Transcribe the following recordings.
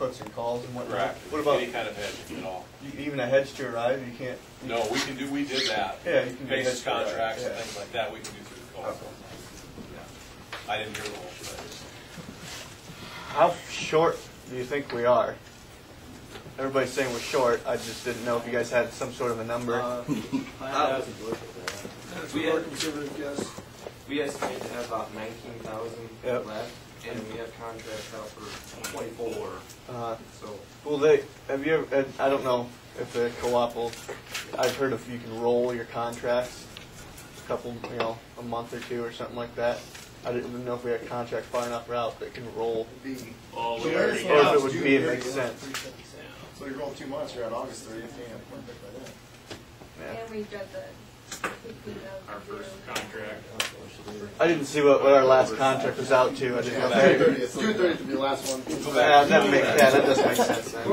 puts and calls and whatnot. Correct. What about any kind of hedging at all? even a hedge to arrive? You can't. No, we can do. We did that. Yeah, you can do basis hedge to arrive, contracts and yeah. things like that. We can do through the call. Okay. Yeah. I didn't hear the whole thing. How short do you think we are? Everybody's saying we're short. I just didn't know if you guys had some sort of a number. 5,000 bushels. That's a more conservative guess. We estimate to have about 19,000 Yep. left, and we have contracts out for 24. So Well, they have you ever? I don't know if the co-op will. I've heard if you can roll your contracts, a couple, a month or two or something like that. I didn't even know if we had a contract far enough out that can roll, Well, or if it would be it makes sense. So you roll 2 months, you're at August 30th, you have one pick by then. Yeah. And we've got the Our first contract. I didn't see what our last contract was out to. I didn't know. June If 30th. June 30th would be the last one. that does make sense then.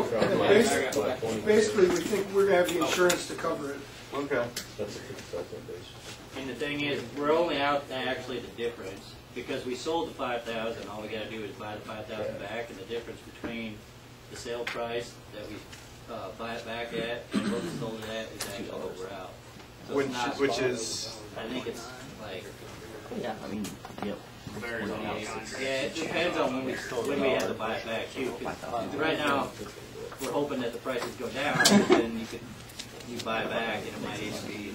Basically, we think we're going to have the insurance to cover it. Okay. And the thing is, we're only out actually the difference, because we sold the 5,000, all we gotta do is buy the 5,000 back, and the difference between the sale price that we buy it back at and what we sold it at is actually what we're out. So it's not, Which is I think it's like, Yeah, I mean, yep. Varies on the contract. yeah, it depends on when we have to buy it back too. 'Cause right now, we're hoping that the prices go down, but then you buy back and it might even be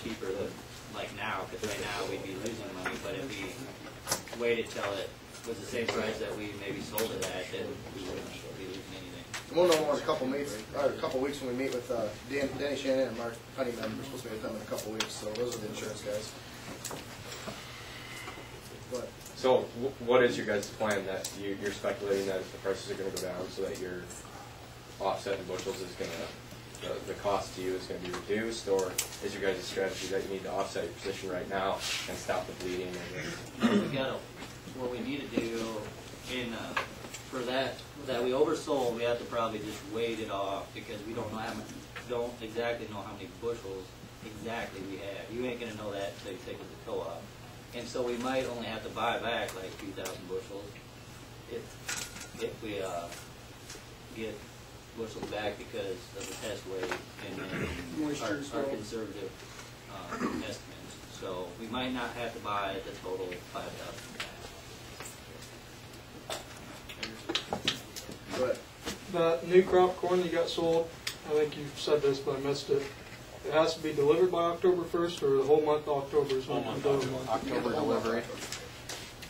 cheaper than like now, because right now we'd be losing money, but if we waited till it was the same price that we maybe sold it at, then we wouldn't be losing anything. We'll know more in a couple weeks when we meet with Danny Shannon and Mark Honeyman. We're supposed to meet with them in a couple weeks, so those are the insurance guys. But So what is your guys' plan? That you're speculating that the prices are going to go down so that your offset in bushels is going to, the cost to you is going to be reduced, or is your guys' strategy that you need to offset your position right now and stop the bleeding? What we need to do for that we oversold, we have to probably just wait it off, because we don't exactly know how many bushels exactly we have. You ain't gonna know that until you take it to co-op. And so we might only have to buy back like 2,000 bushels if we get bushels back because of the test weight and our conservative estimates. So we might not have to buy the total 5,000 back. but The new crop corn you got sold, I think you said this, but I missed it. It has to be delivered by October 1st, or the whole month of October is when it's delivered. October delivery.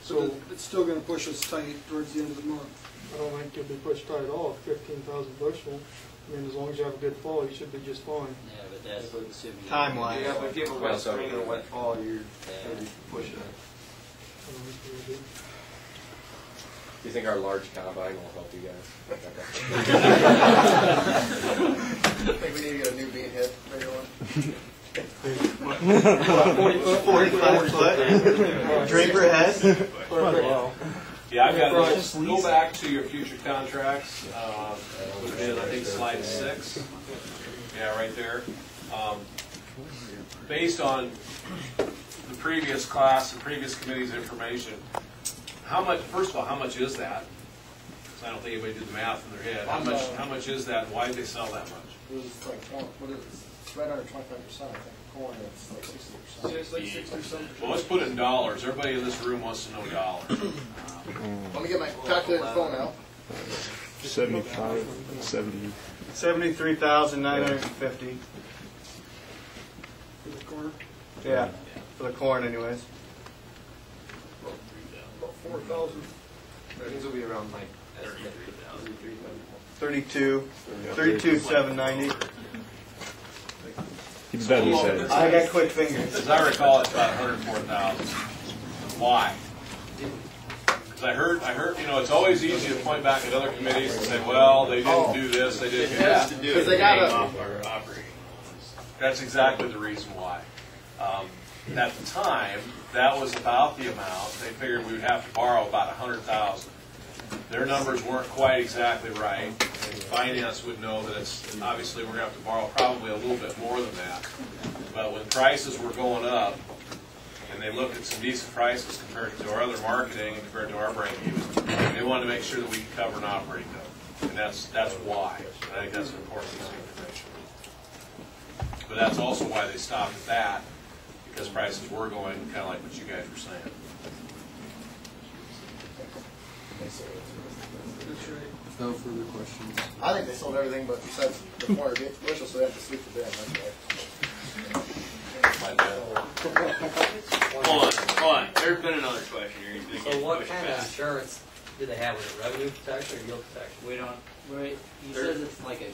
So it's still going to push us tight towards the end of the month. I don't think you'll be pushed tight at all. 15,000 bushel. I mean, as long as you have a good fall, you should be just fine. Yeah, but that's assuming Time-wise. yeah, but give a wet spring and a wet fall, you're going to be pushing it. I don't think you'll do. Do you think our large combine will help you guys? I think we need to get a new bean head, bigger one. 45 foot. Draper head. Yeah, I've got to go back to your future contracts. Which is, I think, slide 6. Yeah, right there. Based on the previous class and previous committee's information, how much? First of all, how much is that? Because I don't think anybody did the math in their head. How much is that? And why did they sell that much? It was like, what is it? It's right under 25%, I think. Corn, it's like 60%. Yeah, it's like 60 or something. Well, let's put it in dollars. Everybody in this room wants to know dollars. Let me get my calculator phone out. 75, 70. 73,950. For the corn. Yeah, for the corn, anyways. About 4,000. Things will be around like 32,790. You bet he said. I got quick fingers. As I recall, it's about 104,000. Why? Because I heard, it's always easy to point back at other committees and say, well, they didn't do this, they didn't do that. Because they got a... That's exactly the reason why. At the time, that was about the amount. They figured we would have to borrow about 100,000. Their numbers weren't quite exactly right. Finance would know that it's obviously we're going to have to borrow probably a little bit more than that. But when prices were going up, and they looked at some decent prices compared to our other marketing and compared to our break even, they wanted to make sure that we could cover an operating bill. And that's why. I think that's an important piece of information. But that's also why they stopped at that, because prices were going kind of like what you guys were saying. That's right. No further questions. I think they sold everything but besides the 400 bushels, so they have to sweep the bin, that's right. My bad. Hold on, there's been another question here. You're gonna So get what pushed kind back. of insurance do they have? Is it revenue protection or yield protection? We don't, he says it's like a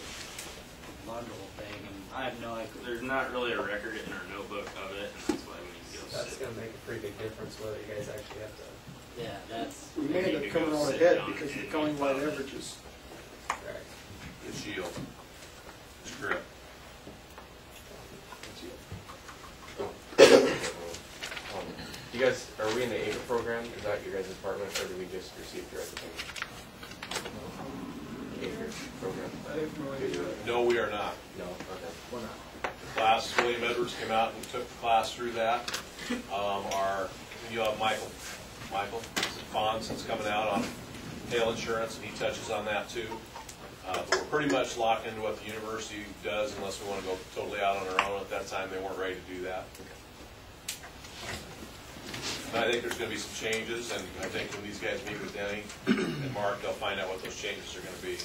bundle thing, and I have no idea. There's not really a record in our notebook of it, and that's why we need to go That's sit. gonna make a pretty big difference whether you guys actually have to. Yeah, that's, We may end up coming out ahead because the countywide averages. Right. It's yield. It's grip. You guys, are we in the AGA program? Is that your guys' department, or do we just receive direct payment? AGA program? I have no idea. No, we are not. No, okay. Why not? Class, William Edwards came out and took the class through that. You have Michael Fonson's coming out on hail insurance, and he touches on that too. But we're pretty much locked into what the university does unless we want to go totally out on our own. At that time, they weren't ready to do that. And I think there's going to be some changes, and I think when these guys meet with Denny and Mark, they'll find out what those changes are going to be.